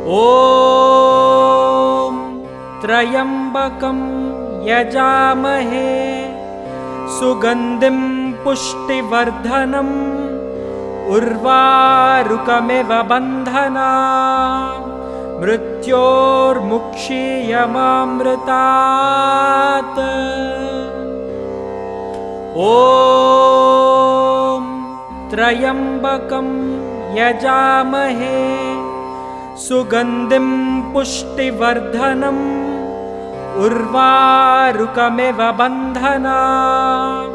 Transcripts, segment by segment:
ॐ त्र्यम्बकं यजामहे सुगन्धिं पुष्टिवर्धनम् उर्वारुकमिव बन्धनान् मृत्योर्मुक्षीयमामृतात्। ॐ त्र्यम्बकं यजामहे सुगन्धिं पुष्टिवर्धनम् उर्वारुकमिव बन्धनान्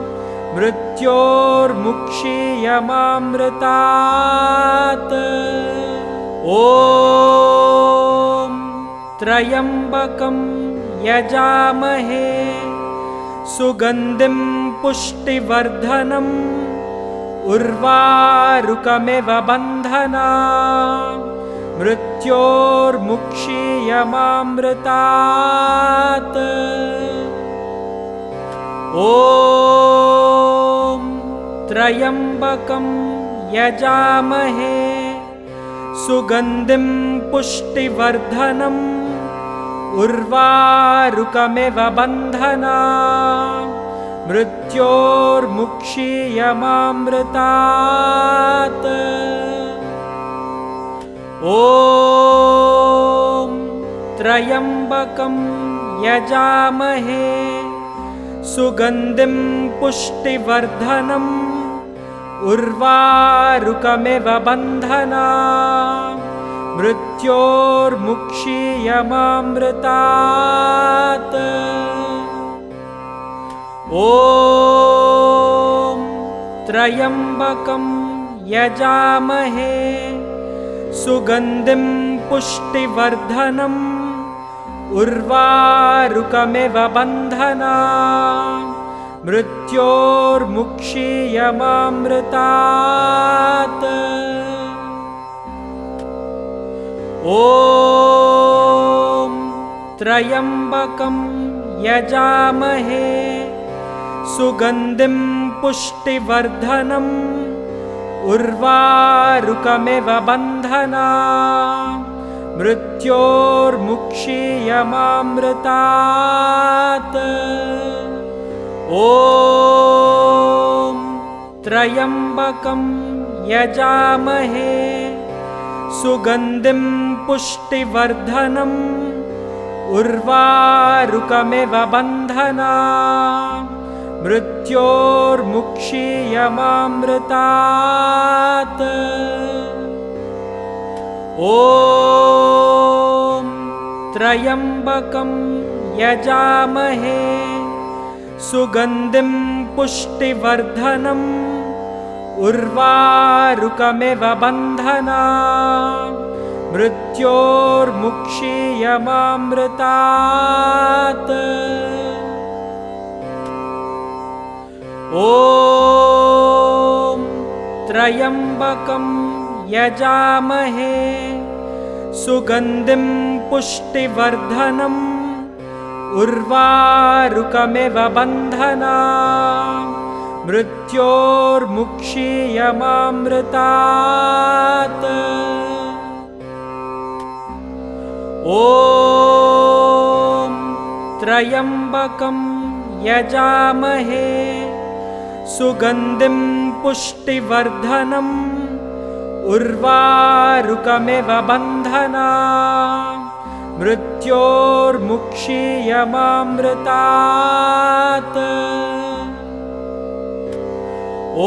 मृत्योर्मुक्षीयमामृतात्। ॐ त्र्यम्बकं यजामहे सुगन्धिं पुष्टिवर्धनम् उर्वारुकमिव बन्धनान् मृत्योर्मुक्षीयमामृतात्। ॐ त्र्यम्बकं यजामहे सुगन्धिं पुष्टिवर्धनम् उर्वारुकमिव बन्धनान् मृत्योर्मुक्षीयमामृतात्। ॐ त्र्यम्बकं यजामहे सुगन्धिं पुष्टिवर्धनम् उर्वारुकमिव बन्धनान् मृत्योर्मुक्षीयमामृतात्। ॐ त्र्यम्बकं यजामहे सुगन्धिं पुष्टिवर्धनम् उर्वारुकमिव बन्धनान् मृत्योर्मुक्षीयमामृतात्। ॐ त्र्यम्बकं यजामहे सुगन्धिं पुष्टिवर्धनम् उर्वारुकमिव बन्धनान् मृत्योर्मुक्षीयमामृतात्। ॐ त्र्यम्बकं यजामहे सुगन्धिं पुष्टिवर्धनम् उर्वारुकमिव बन्धनान् मृत्योर्मुक्षीयमामृतात्। ॐ त्र्यम्बकं यजामहे सुगन्धिं पुष्टिवर्धनम् उर्वारुकमिव बन्धनान् मृत्योर्मुक्षीयमामृतात्। ॐ त्र्यम्बकं यजामहे सुगन्धिं पुष्टिवर्धनम् उर्वारुकमिव बन्धनान् मृत्योर्मुक्षीयमामृतात्। ॐ त्र्यम्बकं यजामहे सुगन्धिं पुष्टिवर्धनम् उर्वारुकमिव बन्धनान् मृत्योर्मुक्षीयमामृतात्।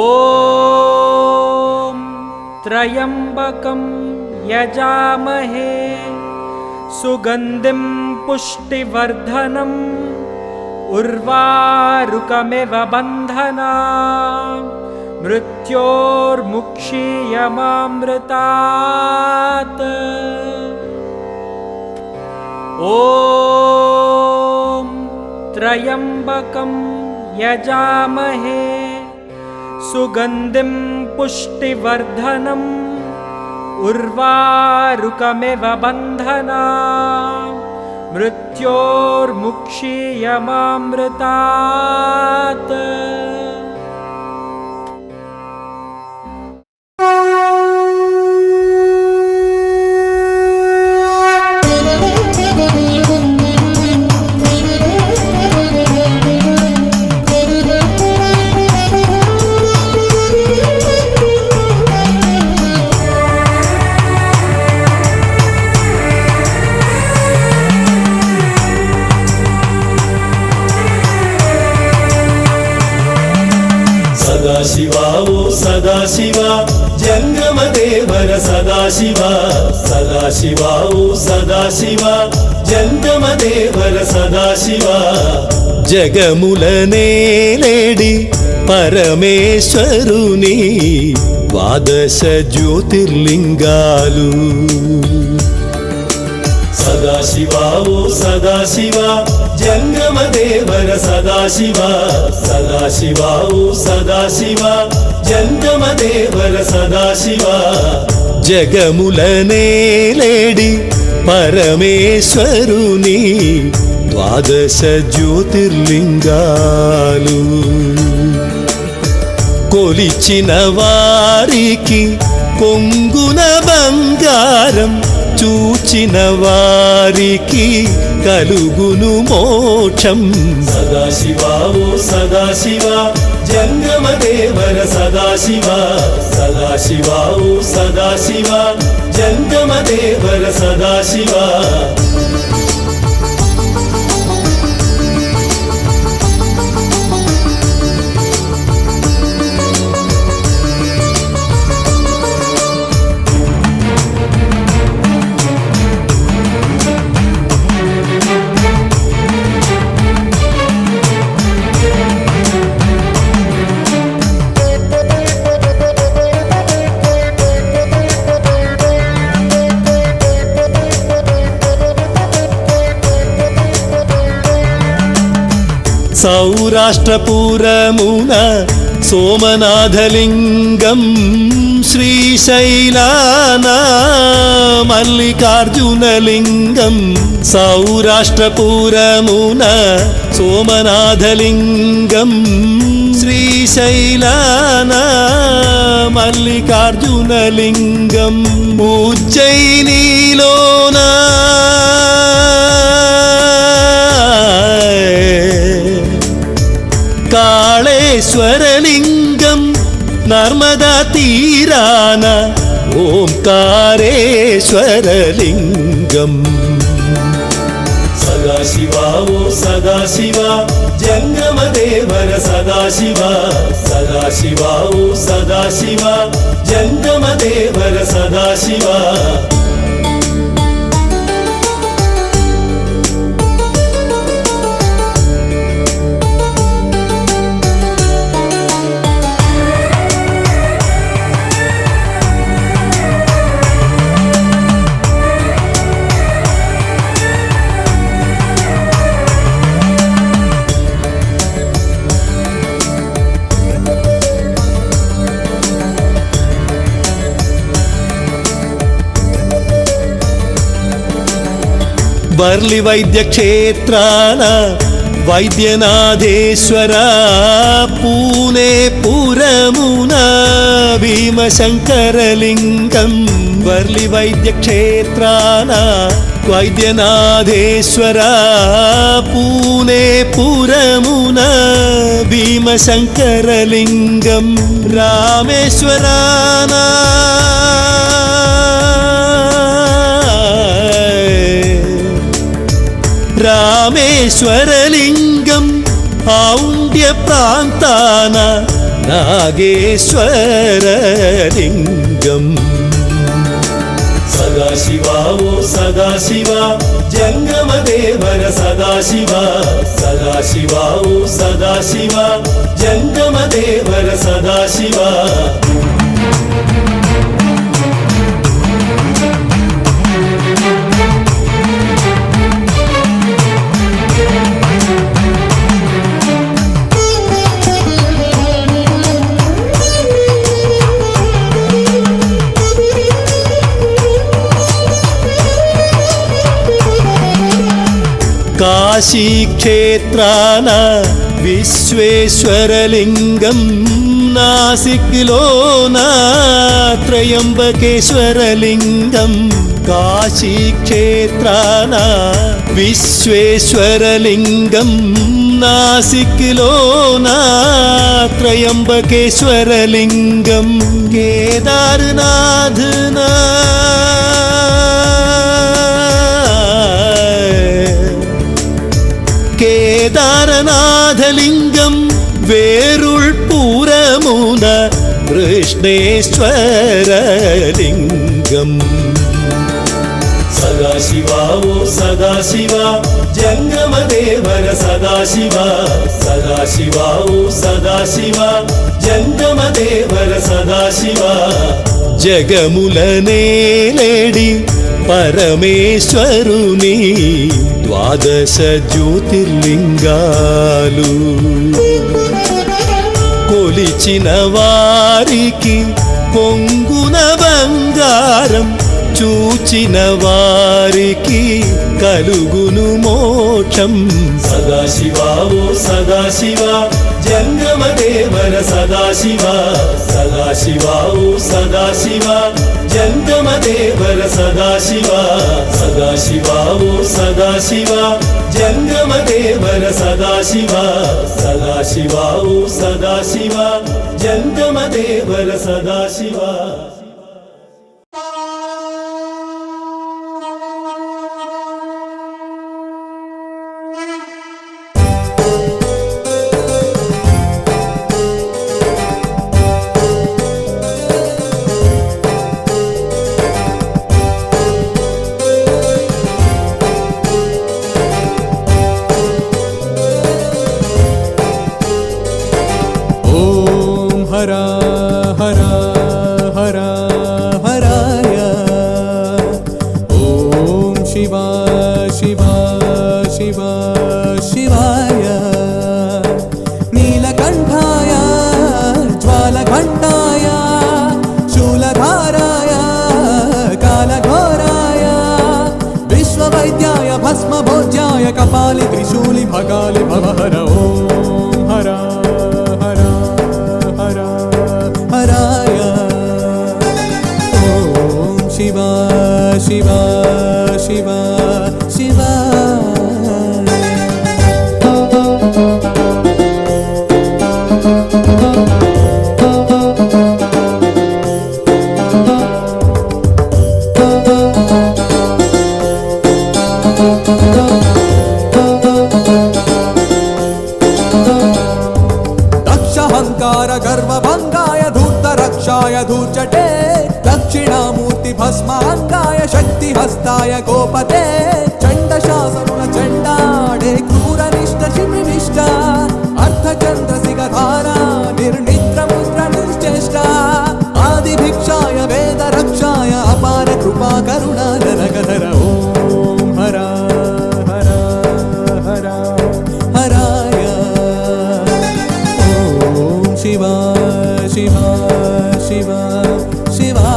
ॐ त्र्यम्बकं यजामहे सुगन्धिं पुष्टिवर्धनम् उर्वारुकमिव बन्धनान् मृत्योर्मुक्षीयमामृतात्। ॐ त्र्यम्बकं यजामहे सुगन्धिं पुष्टिवर्धनम् उर्वारुकमिव बन्धनान् मृत्योर्मुक्षीयमामृतात्। సదాశివ జంగమదేవర సదాశివ సదాశివ ఓ సదాశివ జంగమదేవర సదాశివ జగములనేలేడి పరమేశ్వరుని ద్వాదశ జ్యోతిర్లింగాలు సదాశివ ఓ సదాశివ జంగమదేవర సదాశివ సదాశివ ఓ సదాశివ జంగమదేవర సదాశివ జగములనేలేడి పరమేశ్వరుని ద్వాదశ జ్యోతిర్లింగాలు కొలిచిన వారికి కొంగున బంగారం చూచిన వారికి కలుగును మోక్షం సదాశివ ఓ సదాశివ జంగమదేవర సదాశివ సదాశివ ఓ సదాశివ జంగమదేవర సదాశివ సౌరాష్ట్రపురమున సోమనాథలింగం శ్రీశైలాన మల్లికార్జునలింగం సౌరాష్ట్రపురమున సోమనాథలింగం శ్రీశైలాన మల్లికార్జునలింగం ఉజ్జయినిలోన కాళేశ్వరలింగం నర్మదా తీరాన ఓంకారేశ్వరలింగం సదాశివ ఓ సదాశివ జంగమదేవర సదాశివ సదాశివ ఓ సదాశివ జంగమదేవర సదాశివ వర్లి వైద్య క్షేత్రాన వైద్యనాథేశ్వర పూనే పురమున భీమశంకరలింగం వర్లి వైద్య క్షేత్రాన వైద్యనాథేశ్వర పూనే పురమున భీమశంకరలింగం రామేశ్వరానా రామేశ్వరలింగం ఔండ్య ప్రాంతాన నాగేశ్వరలింగం సదాశివ ఓ సదాశివ జంగమదేవర సదాశివ సదాశివ ఓ సదాశివ జంగమదేవర సదాశివ కాశీక్షేత్రాన విశ్వేశ్వరలింగం నాసిక్లోన త్రయంబకేశ్వరలింగం కాశీక్షేత్రాన విశ్వేశ్వరలింగం నాసిక్లోన త్రయంబకేశ్వరలింగం కేదార్నాథ్నా కేదారనాథలింగం వేరుళ్ పూరమున కృష్ణ విఘ్నేశ్వరలింగం సదాశివా ఓ సదాశివా జంగమదేవర సదాశివా సదాశివా ఓ సదాశివా జంగమదేవర సదాశివా జగములనేలేడి పరమేశ్వరుని ద్వాదశ జ్యోతిర్లింగాలు కొలిచిన వారికి పొంగున బంగారం చూచిన వారికి కలుగును మోక్షం సదాశివా ఓ సదాశివా జంగమదేవర సదాశివా సదాశివా ఓ సదాశివా జంగమదేవర సదాశివా సదాశివా ఓ సదాశివా జంగమదేవర సదాశివా సదాశివా ఓ సదాశివా జంగమదేవర సదాశివా हरा हरा हरा हराय ॐ शिवा शिवा शिवा शिवाय नीलकण्ठाय ज्वालकण्ठाय शूलधाराय कालघोराय विश्ववैद्याय भस्मभोज्याय कपालि त्रिशूलि भगालि भवहर ॐ हरा हराय ॐ शिवा शिवा शिवा शिवाय दक्षहंकार गर्वभंगाय धूर्तरक्षाय धूर्जटे दक्षिणामूर्ति भस्मांगाय शक्तिहस्ताय गोपते चण्डशासनुन चण्डाडे क्रूरनिष्ठ शिवनिष्ठ अर्धचन्द्रसिगधारा निर्निद्रमुद्र निर्चेष्टा आदिभिक्षाय वेदरक्षाय अपार कृपा करुणा नरगधर ॐ हरा हरा हरा हराय शिवा शिवा शिवा शिवा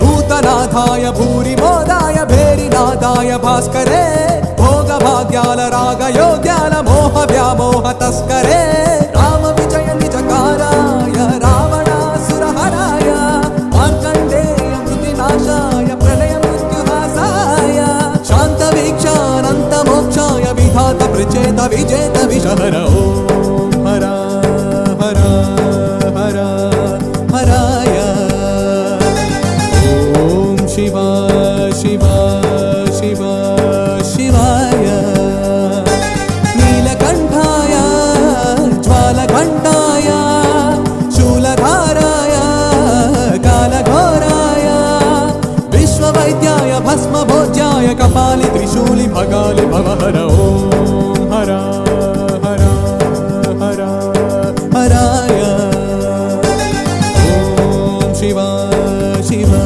भूतनाथाय भूरिमोदाय भेरिनादाय भास्करे भोगभाग्याल रागयोग्याल मोह व्यामोह तस्करे राम विजय निजकाराय रावणासुरहराय मार्कण्डेय मृतिनाशाय प्रलय मृत्युनाशाय शान्तवीक्षानन्तमोक्षाय विधात प्रचेत विजेत विषहर ॐ हरा हरा हरा हराय ॐ शिवा शिवा शिवा शिवाय नीलकण्ठाय ज्वालकण्ठाय शूलधाराय कालघोराय विश्ववैद्याय भस्मभोज्याय कपालि त्रिशूलि भगालि भवहर ॐ हरा हरा हरा हराय ॐ शिवा शिवा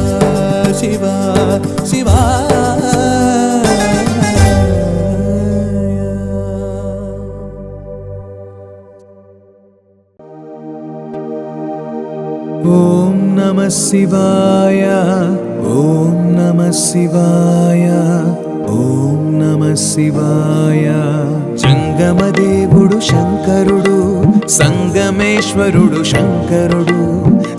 शिवा शिवा ॐ नमः शिवाय ॐ नमः शिवाय ॐ नमः शिवाय जंगमदेवुडु शंकरुडु संगमेश्वरुडु शंकरुडु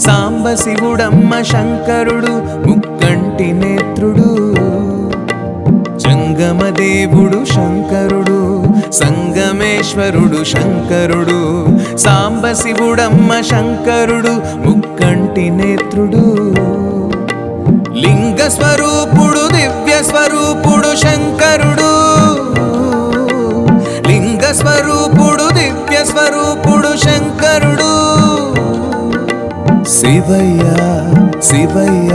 सांब शिवुडम्म शंकरुडु मुक्कंटि नेत्रुडु जंगमदेवुडु शंकरुडु సంగమేశ్వరుడు శంకరుడు సాంబశివుడమ్మ శంకరుడు ముక్కంటి నేత్రుడు లింగ స్వరూపుడు దివ్య స్వరూపుడు శంకరుడు లింగ స్వరూపుడు దివ్య స్వరూపుడు శంకరుడు శివయ్య శివయ్య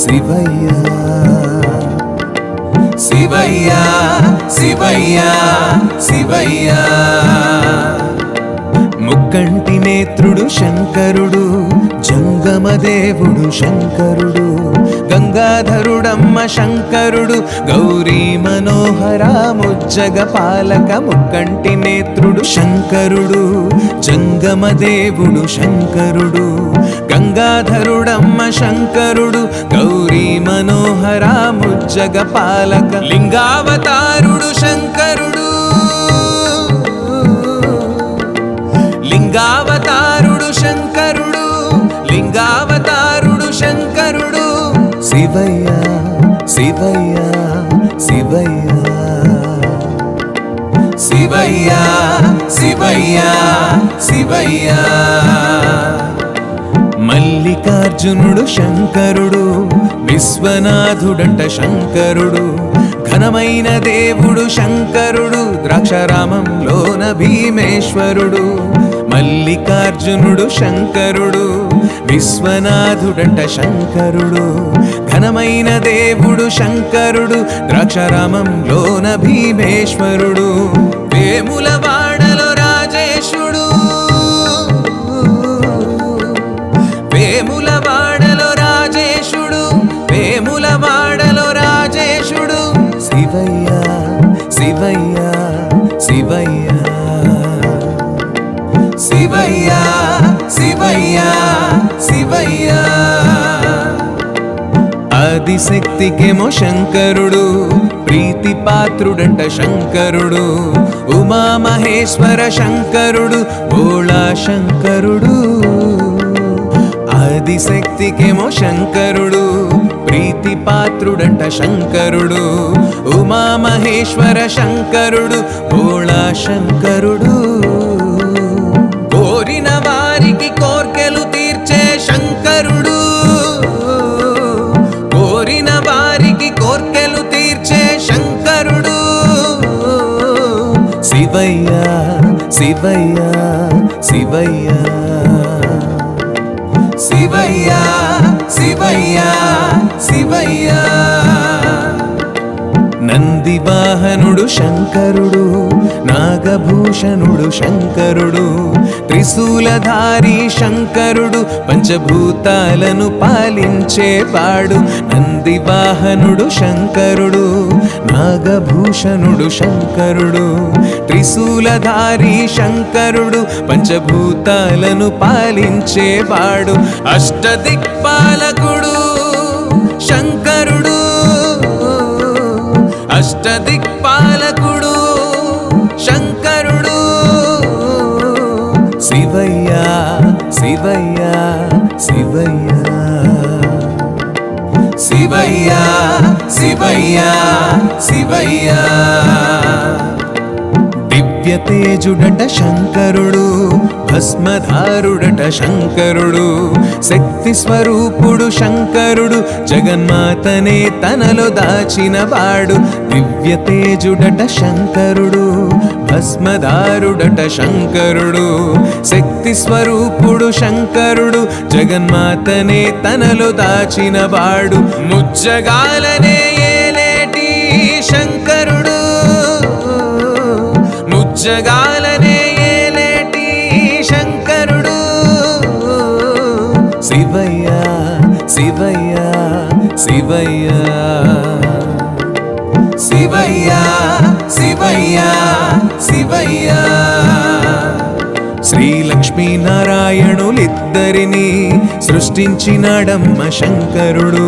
శివయ్య శివయ్య శివయ్య శివయ్య ముక్కంటి నేత్రుడు శంకరుడు జంగమదేవుడు శంకరుడు గంగాధరుడమ్మ శంకరుడు గౌరీ మనోహర ముజ్జగ పాలక ముక్కంటి నేత్రుడు శంకరుడు జంగమదేవుడు శంకరుడు గంగాధరుడమ్మ శంకరుడు గౌరీ మనోహర ముజ్జగ పాలక లింగావతారుడు శంకరుడు లింగావతారుడు శంకరుడు లింగావతారుడు శంకరుడు శివయ్య శివయ్య శివయ్య శివయ్య శివయ్య శివయ్య మల్లికార్జునుడు శంకరుడు విశ్వనాథుడంట శంకరుడు ఘనమైన దేవుడు శంకరుడు ద్రాక్షారామంలోన భీమేశ్వరుడు మల్లికార్జునుడు శంకరుడు విశ్వనాథుడంట శంకరుడు ఘనమైన దేవుడు శంకరుడు ద్రాక్షారామంలోన భీమేశ్వరుడు వేములవాడలో రాజేశుడు వేములవాడలో రాజేశుడు వేములవాడలో రాజేశుడు శివయ్య శివయ్య శివయ్య శివయ్య శివయ్య శివయ్య ఆదిశక్తికేమో శంకరుడు ప్రీతి పాత్రుడంట శంకరుడు ఉమామహేశ్వర శంకరుడు భోళా శంకరుడు ఆదిశక్తికేమో శంకరుడు ప్రీతి పాత్రుడంట శంకరుడు ఉమామహేశ్వర శంకరుడు భోళా శంకరుడు కోరిన వారికి కోర్కెలు తీర్చే శంకరుడు కోరిన వారికి కోర్కెలు తీర్చే శంకరుడు శివయ్య శివయ్య శివయ్య శివయ్య శివయ్య శివయ్య నందివాహనుడు శంకరుడు నాగభూషణుడు శంకరుడు త్రిశూలధారి శంకరుడు పంచభూతాలను పాలించేవాడు నందివాహనుడు శంకరుడు నాగభూషణుడు శంకరుడు త్రిశూలధారి శంకరుడు పంచభూతాలను పాలించేవాడు అష్టదిక్పాలకుడు శంకరుడు అష్టదిక్పాలకుడు శంకరుడు శివయ్య శివయ్య శివయ్య శివయ్య శివయ్య శివయ్య దివ్య తేజుడట శంకరుడు భస్మధారుడట శంకరుడు శక్తి స్వరూపుడు శంకరుడు జగన్మాతనే తనలో దాచినవాడు దివ్య తేజుడట శంకరుడు భస్మధారుడట శంకరుడు శక్తి స్వరూపుడు శంకరుడు జగన్మాతనే తనలో దాచినవాడు ముజ్జగాలనే ఏలేటి శంకరుడు ముజ్జగాలనే ఏలేటి శంకరుడు శివయ్య శివయ్య శివయ్య శివయ్య శివయ్య శివయ్య శ్రీ లక్ష్మీనారాయణులిద్దరిని సృష్టించినాడమ్మ శంకరుడు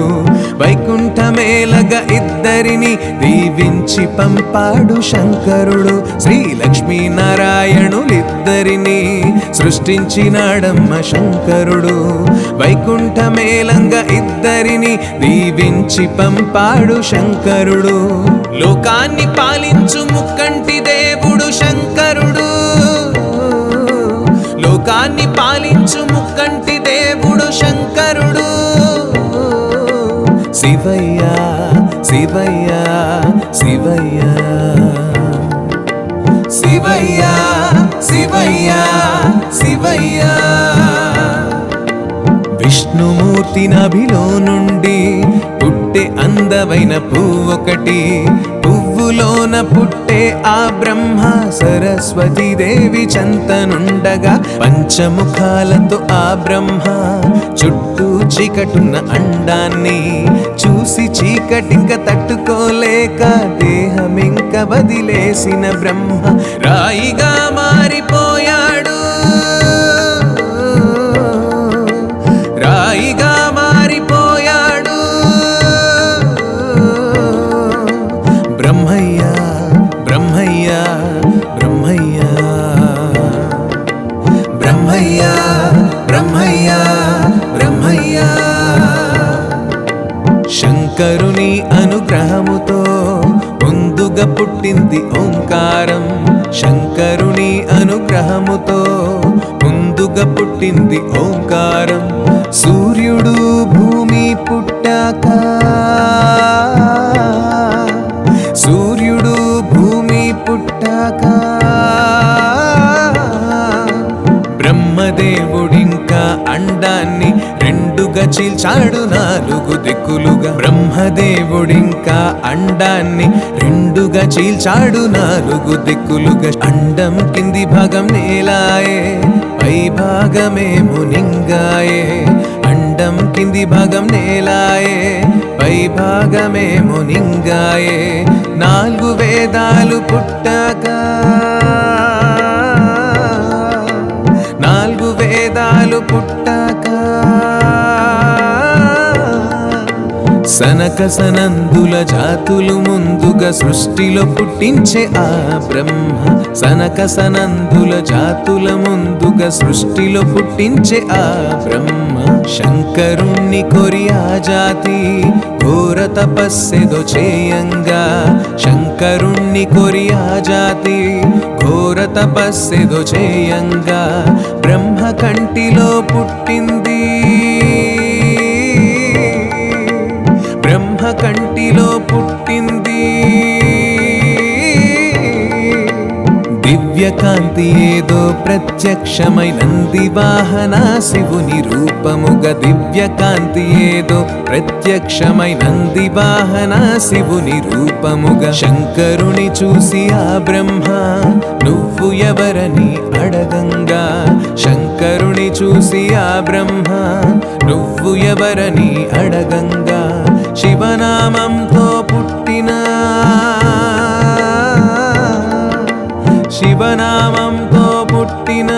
వైకుంఠమేలగ ఇద్దరిని దీవించి పంపాడు శంకరుడు శ్రీ లక్ష్మీనారాయణులిద్దరిని సృష్టించినాడమ్మ శంకరుడు వైకుంఠమేలంగ ఇద్దరిని దీవించి పంపాడు శంకరుడు లోకాన్ని పాలించు ముక్కంటి దేవుడు శివయ్య శివయ్య శివయ్య శివయ్య శివయ్య శివయ్య విష్ణుమూర్తి నభిలో నుండి పుట్టే అందమైన పువ్వొకటి, పువ్వులోన పుట్టే ఆ బ్రహ్మ సరస్వతీ దేవి చెంతనుండగా, పంచముఖాలతో ఆ బ్రహ్మ చుట్టూ చీకటున్న అండాన్ని చూసి చీకటింక తట్టుకోలేక దేహమింక వదిలేసిన బ్రహ్మ రాయిగా మారిపోయాడు, రాయిగా మారిపోయాడు. బ్రహ్మయ్య బ్రహ్మయ్య బ్రహ్మయ్య బ్రహ్మయ్య బ్రహ్మయ్య బ్రహ్మయ్య శంకరుని అనుగ్రహముతో ముందుగా పుట్టింది ఓంకారం, శంకరుని అనుగ్రహముతో ముందుగా పుట్టింది ఓంకారం. సూర్యుడు భూమి పుట్టాక, సూర్యుడు భూమి పుట్టాక బ్రహ్మదేవుడింకా అండాన్ని రెండుగా చీల్చాడు నాలుగు దిక్కులుగా, బ్రహ్మదేవుడింకా అండాన్ని రెండుగా చీల్చాడు నాలుగు దిక్కులుగా. అండం కింది భాగం నేలాయే, పై భాగమేమో నింగాయే, అండం కింది భాగం నేలాయే, పై భాగమేమో నింగాయే. 4 వేదాలు పుట్టాక, 4 వేదాలు పుట్టాక సనక సనందుల జాతులు ముందుగా సృష్టిలో పుట్టించే ఆ బ్రహ్మ, సనక సనందుల జాతుల ముందుగా సృష్టిలో పుట్టించే ఆ బ్రహ్మ. శంకరుణ్ణి కొరి ఆ జాతి ఘోర తపస్సెదో చేయంగా, శంకరుణ్ణి కొరి ఆ జాతి ఘోర తపస్సెదో చేయంగా బ్రహ్మ కంటిలో పుట్టింది, బ్రహ్మ కంటిలో పుట్టింది. దివ్యకాంతి ఏదో ప్రత్యక్షమై నంది వాహన శివుని రూపముగా, దివ్యకాంతి ఏదో ప్రత్యక్షమై నంది వాహన శివుని రూపముగా. శంకరుని చూసి ఆ బ్రహ్మ నువ్వు ఎవరని అడగంగా, శంకరుని చూసి ఆ బ్రహ్మ నువ్వు ఎవరని అడగంగా, శివనామంతో పుట్టిన, శివనామంతో పుట్టిన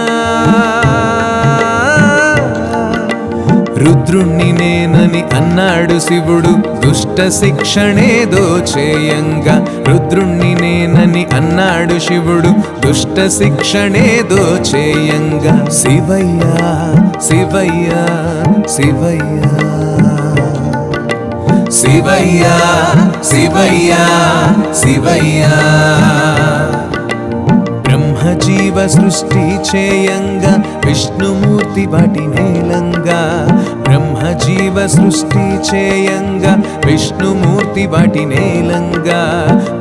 రుద్రుణ్ణి నేనని అన్నాడు శివుడు దుష్ట శిక్షణేదో చేయంగా, రుద్రుణ్ణి నేనని అన్నాడు శివుడు దుష్ట శిక్షణేదో చేయంగా. శివయ్య శివయ్య శివయ్య శివయ్య శివయ్య శివయ్య బ్రహ్మజీవ సృష్టి చేయంగా విష్ణుమూర్తి వాటి నేలంగా, బ్రహ్మజీవ సృష్టి చేయంగా విష్ణుమూర్తి వాటి నేలంగా.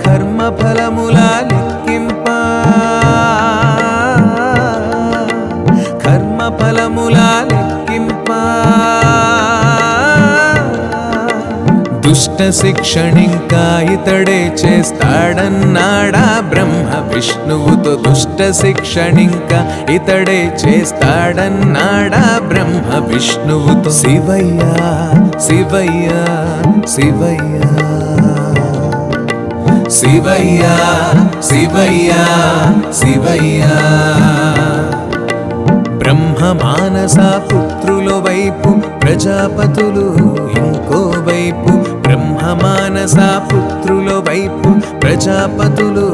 కర్మ ఫలముల లెక్కింప, కర్మ ఫలముల లెక్కింప దుష్ట శిక్షణింకా ఇతడే చేస్తాడన్నాడా బ్రహ్మ విష్ణువుతో, దుష్ట శిక్షణింకా ఇతడే చేస్తాడన్నాడా బ్రహ్మ విష్ణువుతో. శివయ్య శివయ్య శివయ్య శివయ్య శివయ్య శివయ్య బ్రహ్మ మానస పుత్రుల వైపు ప్రజాపతులు ఇంకో వైపు, బ్రహ్మ మానస పుత్రుల వైపు ప్రజాపతులు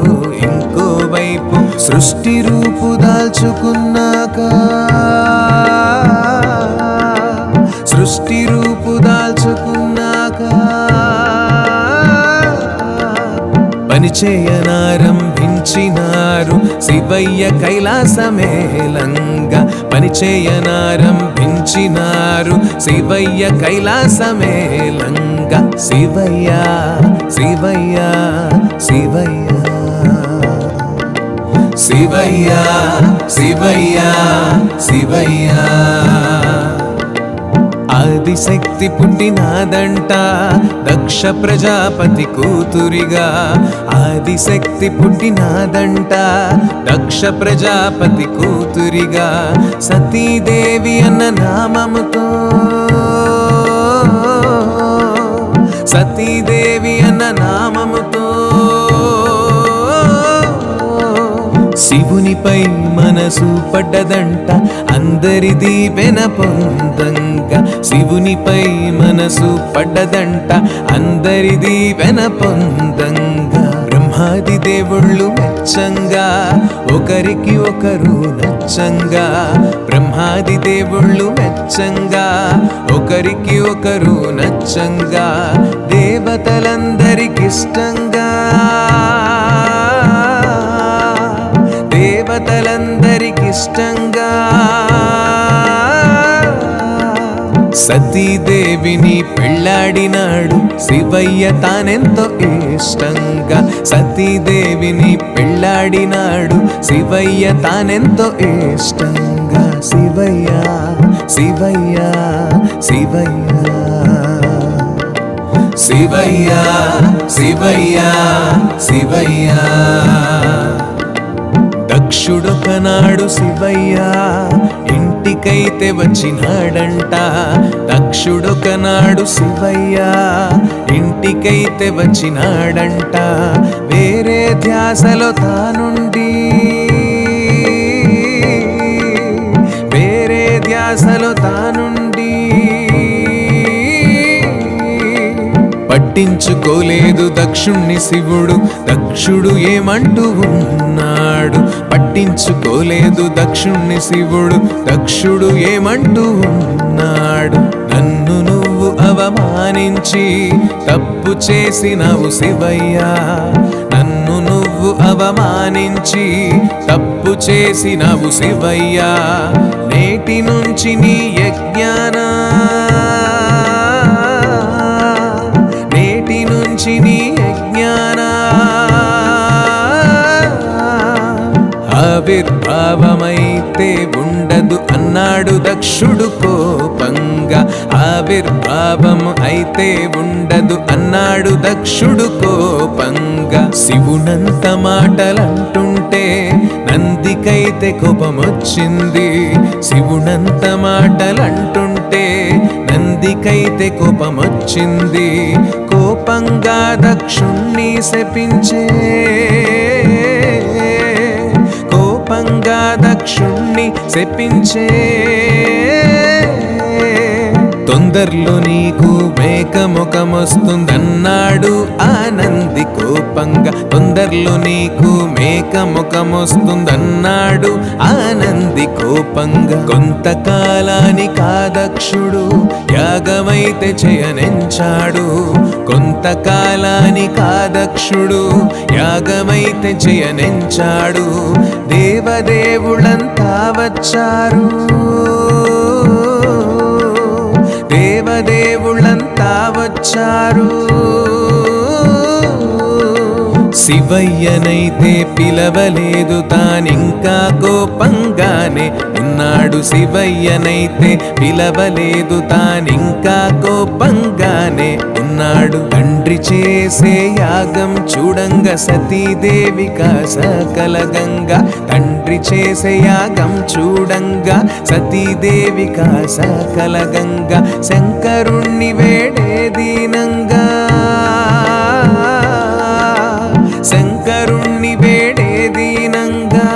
ఇంకో వైపు. సృష్టి రూపు దాల్చుకున్నాక, సృష్టి రూపు దాల్చుకున్నాక పనిచేయనారంభించినారు శివయ్య కైలాసమేలంగా, పనిచేయనారంభించినారు శివయ్య కైలాసమేలంగా శివయ్య శివయ్య శివయ్య శివయ్య శివయ్య శివయ్య ఆదిశక్తి పుట్టినాదంట దక్ష ప్రజాపతి కూతురిగా ఆదిశక్తి పుట్టినాదంట దక్ష ప్రజాపతి కూతురిగా సతీదేవి అన్న నామముతో సతీదేవి అన్న నామముతో శివునిపై మనసు పడ్డదంట అందరిది వెన పొందంగా శివునిపై మనసు పడ్డదంట అందరిది వెన పొందంగా బ్రహ్మాది దేవుళ్ళు మెచ్చంగా ఒకరికి ఒకరు నచ్చంగా బ్రహ్మాది దేవుళ్ళు మెచ్చంగా ఒకరికి ఒకరు నచ్చంగా దేవతలందరికిష్టంగా దేవతలందరికిష్టంగా సతీదేవిని పెళ్ళాడినాడు శివయ్య తానెంతో ఇష్టంగా సతీదేవిని పెళ్ళాడినాడు శివయ్య తానెంతో ఇష్టంగా శివయ్య శివయ్య శివయ్య శివయ్య శివయ్య శివయ్య దక్షుడొకనాడు శివయ్య ఇంటికైతే వచ్చినాడంట దక్షుడొకనాడు శివయ్య ఇంటికైతే వచ్చినాడంట వేరే ధ్యాసలో తానుండి వేరే ధ్యాసలో తానుండి పట్టించుకోలేదు దక్షుణ్ణి శివుడు దక్షుడు ఏమంటూ ఉన్నాడు పట్టించుకోలేదు దక్షుణ్ణి శివుడు దక్షుడు ఏమంటూ ఉన్నాడు నన్ను నువ్వు అవమానించి తప్పు చేసినవు శివయ్య నన్ను నువ్వు అవమానించి తప్పు చేసినవు శివయ్య నేటి నుంచి నీ యజ్ఞానా నేటి నుంచి నీ యజ్ఞానా ఆవిర్భావమైతే ఉండదు అన్నాడు దక్షుడు కోపంగా ఆవిర్భావం అయితే ఉండదు అన్నాడు దక్షుడు కోపంగా శివునంత మాటలంటుంటే నందికైతే కోపమొచ్చింది శివునంత మాటలంటుంటే నందికైతే కోపమొచ్చింది కోపంగా దక్షుణ్ణి శపించే కోపంగా దక్షుణ్ణి శపించే తొందరలో నీకు మేకముఖమొస్తుందన్నాడు ఆనంది కోపంగా తొందరలో నీకు మేకముఖమొస్తుందన్నాడు ఆనంది కోపంగా కొంతకాలానికి ఆ దక్షుడు యాగమైతే చేయనించాడు కొంతకాలానికి ఆ దక్షుడు యాగమైతే చేయనించాడు దేవదేవులంతా వచ్చారు దేవదేవులంతా వచ్చారు శివయ్యనైతే పిలవలేదు తానింకా కోపంగానే ఉన్నాడు శివయ్యనైతే పిలవలేదు తానింకా కోపంగానే ఉన్నాడు తండ్రి చేసే యాగం చూడంగా సతీదేవిక సకలగంగా తండ్రి చేసే యాగం చూడంగా సతీదేవిక సకలగంగా శంకరుణ్ణి వేడే దీనంగా శంకరుణ్ణి వేడే దీనంగా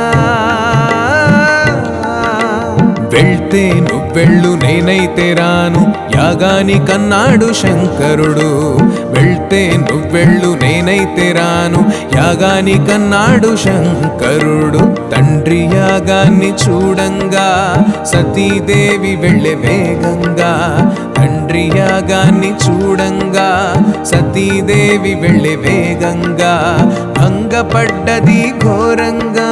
వెళ్తే నువ్వెళ్ళు నేనైతే రాను యాగానికన్నాడు శంకరుడు వెళ్తే నువ్వెళ్ళు నేనైతే రాను యాగానికన్నాడు శంకరుడు తండ్రి యాగాన్ని చూడంగా సతీదేవి వెళ్ళే వేగంగా తండ్రి యాగాన్ని చూడంగా సతీదేవి వెళ్ళే వేగంగా భంగపడ్డది ఘోరంగా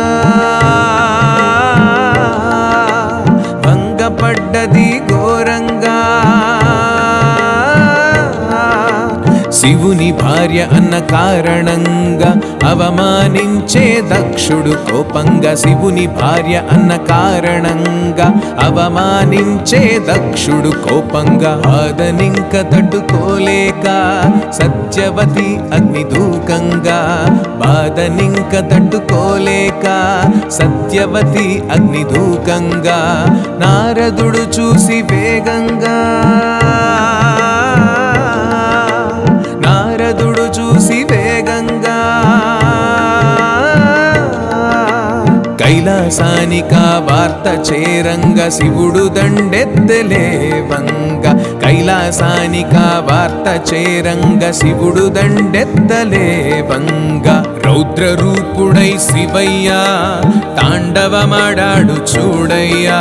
శివుని భార్య అన్న కారణంగా అవమానించే దక్షుడు కోపంగా, శివుని భార్య అన్న కారణంగా అవమానించే దక్షుడు కోపంగా, బాధనింక తట్టుకోలేక సత్యవతి అగ్నిదూకంగా, బాధనింక తట్టుకోలేక సత్యవతి అగ్నిదూకంగా, నారదుడు చూసి వేగంగా, నారదుడు చూసి వేగంగా కైలాసానికా వార్త చేరంగ శివుడు దండెత్తలేవంగ, కైలాసానికా వార్త చేరంగ శివుడు దండెత్తలేవంగ, రౌద్రరూపుడై శివయ్యా తాండవమాడాడు చూడయ్యా,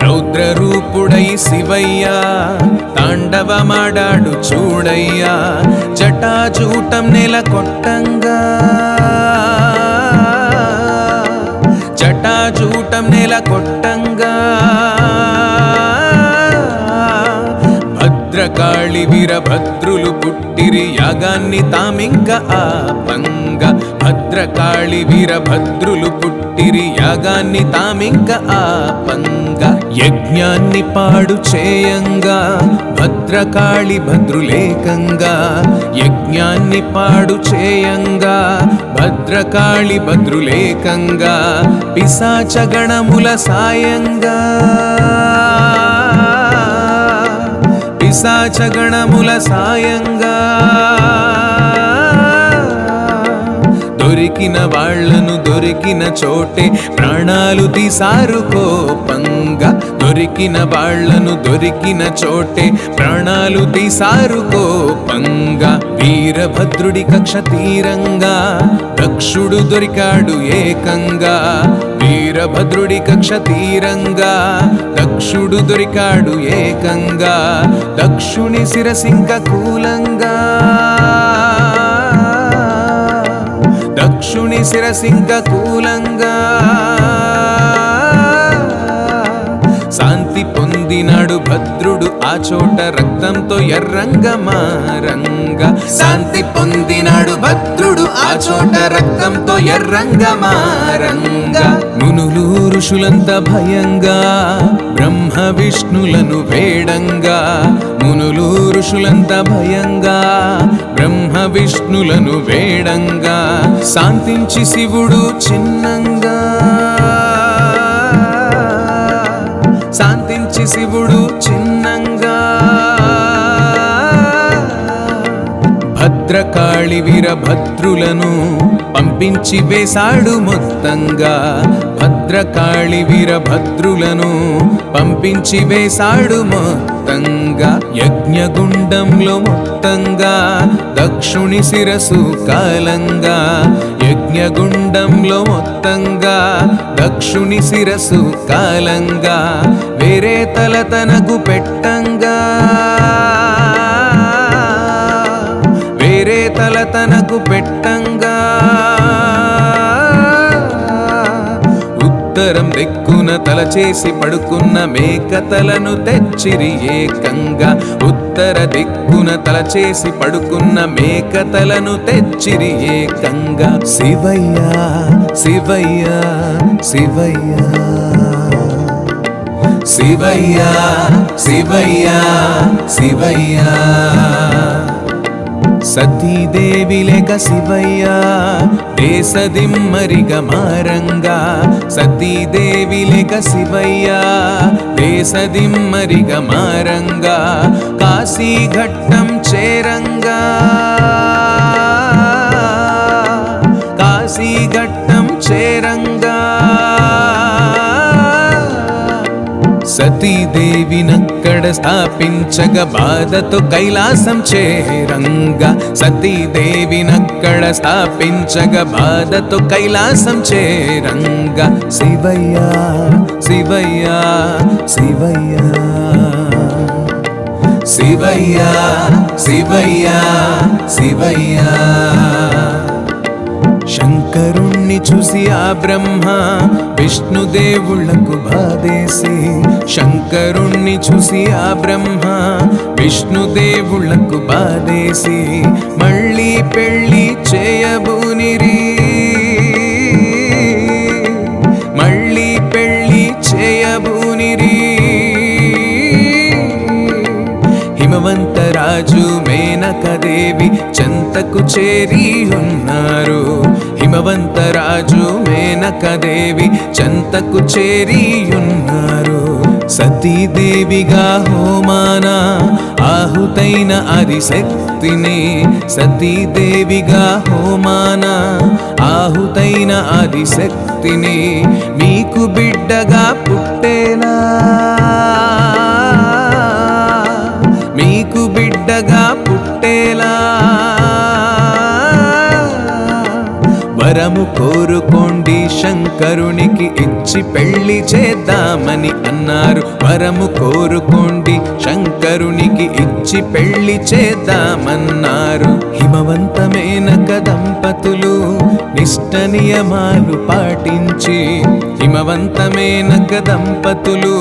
రౌద్రరూపుడై శివయ్యా తాండవమాడాడు చూడయ్యా, జటాజూటం నెలకొట్టంగా, జటాజూటం నెలకొట్టంగా, భద్రకాళి వీరభద్రులు పుట్టిరి యాగాన్ని తామింక ఆపంగా, భద్రకాళి వీరభద్రులు పుట్టిరి యాగాన్ని తామింక ఆపంగా, యజ్ఞాన్ని పాడు చేయంగా భద్రకాళి భద్రులేకంగా, యజ్ఞాన్ని పాడు చేయంగా భద్రకాళి భద్రులేకంగా, పిశాచ గణముల సాయంగా, పిశాచ గణముల సాయంగా, దొరికిన వాళ్లను దొరికిన చోటే ప్రాణాలు తీసారు కోపంగా, దొరికిన వాళ్లను దొరికిన చోటే ప్రాణాలు తీసారు కోపంగా, వీరభద్రుడి కక్ష తీరంగా దక్షుడు దొరికాడు ఏకంగా, వీరభద్రుడి కక్ష తీరంగా దక్షుడు దొరికాడు ఏకంగా, దక్షుని శిరసింక కూలంగా, దక్షుని శిరసింక కూలంగా, శాంతి పొందినాడు భద్రుడు ఆ చోట రక్తంతో ఎర్రంగా మారంగా, శాంతి పొందినాడు భద్రుడు ఆ చోట రక్తంతో ఎర్రంగా మారంగా, మునులు ఋషులంతా భయంగా బ్రహ్మ విష్ణులను వేడంగా, మునులు ఋషులంతా భయంగా బ్రహ్మ విష్ణులను వేడంగా, శాంతించి శివుడు చిన్నంగా, శాంతించి శివుడు చిన్నంగా, భద్రకాళి వీరభద్రులను పంపించి వేశాడు మొత్తంగా, భద్రకాళి వీరభద్రులను పంపించి వేశాడు మొత్తంగా, యజ్ఞగుండంలో మొత్తంగా దక్షుని శిరసు కాలంగా, యజ్ఞగుండంలో మొత్తంగా దక్షుని శిరసు కాలంగా, వేరే తల తనకు పెట్టంగా, వేరే తల తనకు పెట్టంగా, ఉత్తరం దిక్కున తల చేసి పడుకున్న మేక తలను తెచ్చిరి ఏకంగా, ఉత్తర దిక్కున తల చేసి పడుకున్న మేక తలను తెచ్చిరి ఏకంగా, శివయ్యా శివయ్యా శివయ్యా శివయ్యా శివయ్యా శివయ్యా, సతీదేవి లేక శివయ్యా దేశదిమ్మరిగ మారంగా, సతీదేవి లేక శివయ్యా దేశదిమ్మరిగ మారంగా, కాశీఘట్టం చేరంగా, కాశీఘట్టం చేరంగా, సతీదేవినక్కడ స్థాపించగ బాధతో కైలాసం చేరంగా, సతీదేవినక్కడ స్థాపించగ బాధతో కైలాసం చేరంగా, శివయ్యా శివయ్యా శివయ్యా శివయ్యా శివయ్యా శివయ్యా, శంకర శంకరుణ్ణి చూసి ఆ బ్రహ్మ విష్ణుదేవుళ్లకు బాధేసి శంకరుణ్ణి చూసి ఆ బ్రహ్మ విష్ణుదేవుళ్లకు బాధేసి మళ్ళీ పెళ్ళి చేయబూనిరి మళ్ళీ పెళ్ళి చేయబూనిరి హిమవంతరాజు మేనకదేవి చెంతకు చేరి ఉన్నారు హిమవంతరాజు మేనకదేవి చెంతకు చేరి ఉన్నారు సతీదేవిగా హోమాన ఆహుతైన ఆదిశక్తిని సతీదేవిగా హోమాన ఆహుతైన ఆదిశక్తిని మీకు బిడ్డగా పుట్టేలా మీకు బిడ్డగా పుట్టేలా వరము కోరుకోండి శంకరునికి ఇచ్చి పెళ్లి చేద్దామని అన్నారు వరము కోరుకోండి శంకరునికి ఇచ్చి పెళ్లి చేద్దామన్నారు హిమవంతమేనక దంపతులు నిష్ట నియమాలు పాటించి హిమవంతమేనక దంపతులు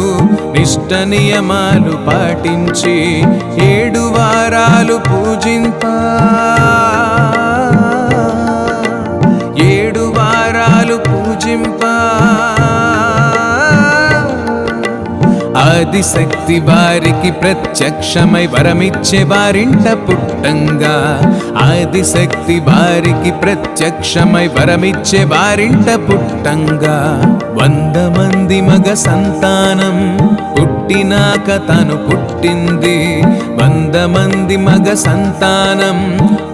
నిష్ట నియమాలు పాటించి 7 వారాలు పూజింపా 7 వారాలు పూజింపా ఆదిశక్తి వారికి ప్రత్యక్షమై వరమిచ్చే వారింట పుట్టంగా ఆదిశక్తి వారికి ప్రత్యక్షమై వరమిచ్చే వారింట పుట్టంగా 100 మంది మగ సంతానం పుట్టినాక తను పుట్టింది 100 మంది మగ సంతానం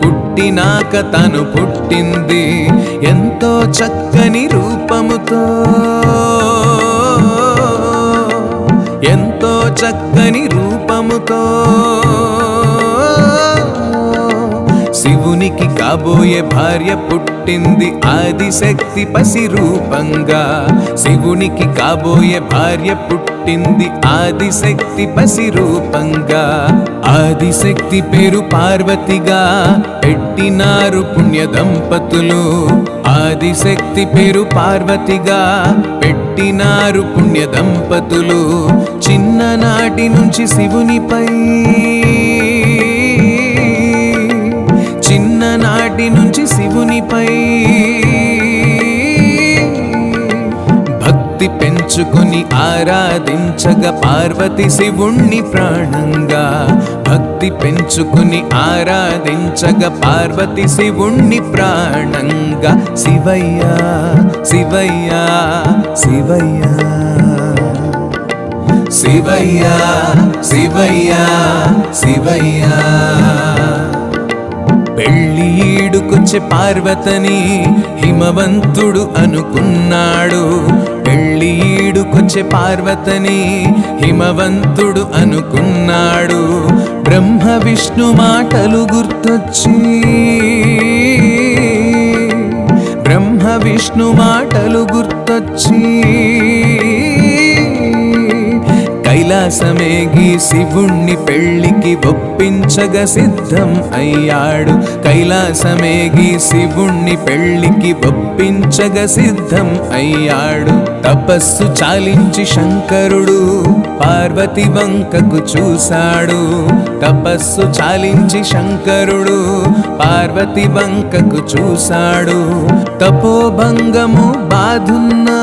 పుట్టినాక తను పుట్టింది ఎంతో చక్కని రూపముతో ఎంతో చక్కని రూపముతో శివునికి కాబోయే భార్య పుట్టింది ఆదిశక్తి పసి రూపంగా శివునికి కాబోయే భార్య పుట్టింది ఆదిశక్తి పసి రూపంగా ఆదిశక్తి పేరు పార్వతిగా పెట్టినారు పుణ్య దంపతులు ఆదిశక్తి పేరు పార్వతిగా పెట్టినారు పుణ్య దంపతులు చిన్ననాటి నుంచి శివునిపై చిన్ననాటి నుంచి శివునిపై భక్తి పెంచుకొని ఆరాధించగా పార్వతి శివుణ్ణి ప్రాణంగా భక్తి పెంచుకొని ఆరాధించగా పార్వతి శివుణ్ణి ప్రాణంగా శివయ్య శివయ్య శివయ్య శివయ్య శివయ్య శివయ్య పెళ్ళి ఈడుకొచ్చే పార్వతని హిమవంతుడు అనుకున్నాడు పెళ్ళి ఈడుకొచ్చే పార్వతని హిమవంతుడు అనుకున్నాడు బ్రహ్మ విష్ణు మాటలు గుర్తొచ్చి బ్రహ్మ విష్ణు మాటలు గుర్తొచ్చి కైలాసమేగి శివుణ్ణి పెళ్లికి ఒప్పించగా సిద్ధం అయ్యాడు కైలాసమేగి శివుణ్ణి పెళ్లికి ఒప్పించగా సిద్ధం అయ్యాడు తపస్సు చాలించి శంకరుడు పార్వతి వంకకు చూశాడు తపస్సు చాలించి శంకరుడు పార్వతి వంకకు చూశాడు తపోభంగము బాధున్నా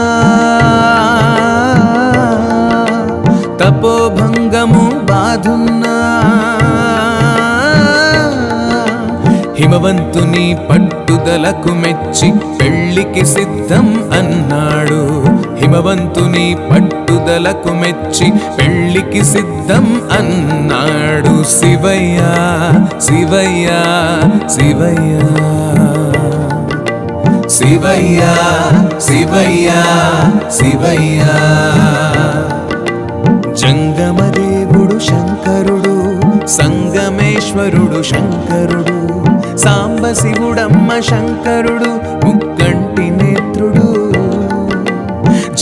తపోభంగము బాధున్నా హిమవంతుని పట్టుదలకు మెచ్చి పెళ్లికి సిద్ధం అన్నాడు హిమవంతుని పట్టుదలకు మెచ్చి పెళ్లికి సిద్ధం అన్నాడు శివయ్య శివయ్య శివయ్య శివయ్య శివయ్య శివయ్య జంగమదేవుడు శంకరుడు సంగమేశ్వరుడు శంకరుడు సాంబశివుడమ్మ శంకరుడు ముక్కంటి నేత్రుడు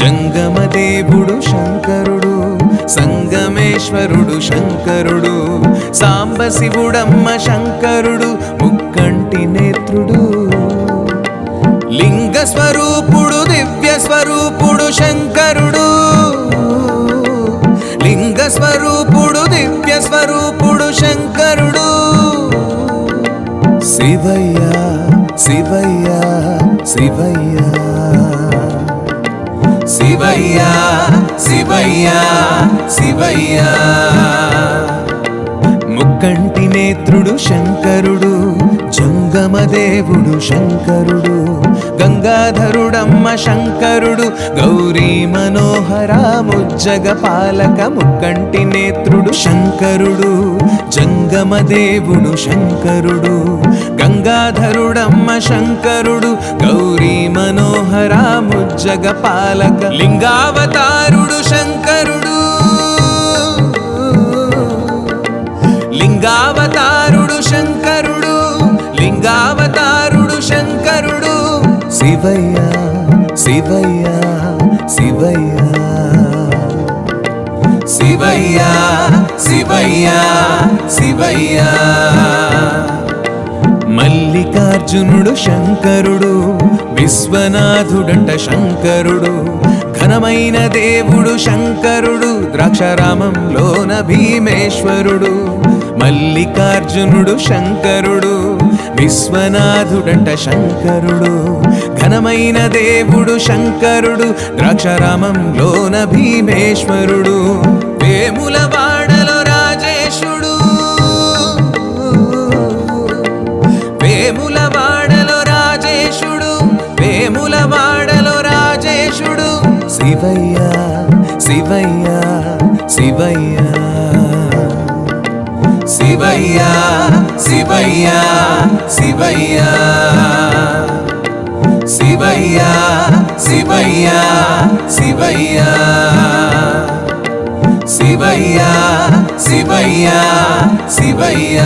జంగమదేవుడు శంకరుడు సంగమేశ్వరుడు శంకరుడు సాంబశివుడమ్మ శంకరుడు ముక్కంటి నేత్రుడు లింగ స్వరూపుడు దివ్య స్వరూపుడు శంకరుడు లింగ స్వరూపుడు దివ్య స్వరూపుడు శంకరుడు శివయ్య శివయ్య శివయ్య శివయ్య శివయ్య శివయ్య ముక్కంటి నేత్రుడు శంకరుడు జంగమదేవుడు శంకరుడు గంగాధరుడమ్మ శంకరుడు గౌరీ మనోహర ముజ్జగ పాలక ముక్కంటి నేత్రుడు శంకరుడు జంగమదేవుడు శంకరుడు గంగాధరుడమ్మ శంకరుడు గౌరీ మనోహర ముజ్జగ పాలక లింగావతారుడు శంకరుడు లింగావతారుడు శంకరుడు లింగావతారుడు శంకరుడు శివయ్య శివయ్య శివయ్య శివయ్య శివయ్య శివయ్య మల్లికార్జునుడు శంకరుడు విశ్వనాథుడంట శంకరుడు ఘనమైన దేవుడు శంకరుడు ద్రాక్షారామంలోన భీమేశ్వరుడు మల్లికార్జునుడు శంకరుడు విశ్వనాథుడంట శంకరుడు ఘనమైన దేవుడు శంకరుడు ద్రాక్షారామంలోన భీమేశ్వరుడు వేములవాడలో రాజేశుడు వేములవాడలో రాజేశుడు వేములవాడలో రాజేశుడు శివయ్య శివయ్య శివయ్య శివయ్య శివయ్య శివయ్య శివయ్య శివయ్య శివయ్య శివయ్య శివయ్య శివయ్య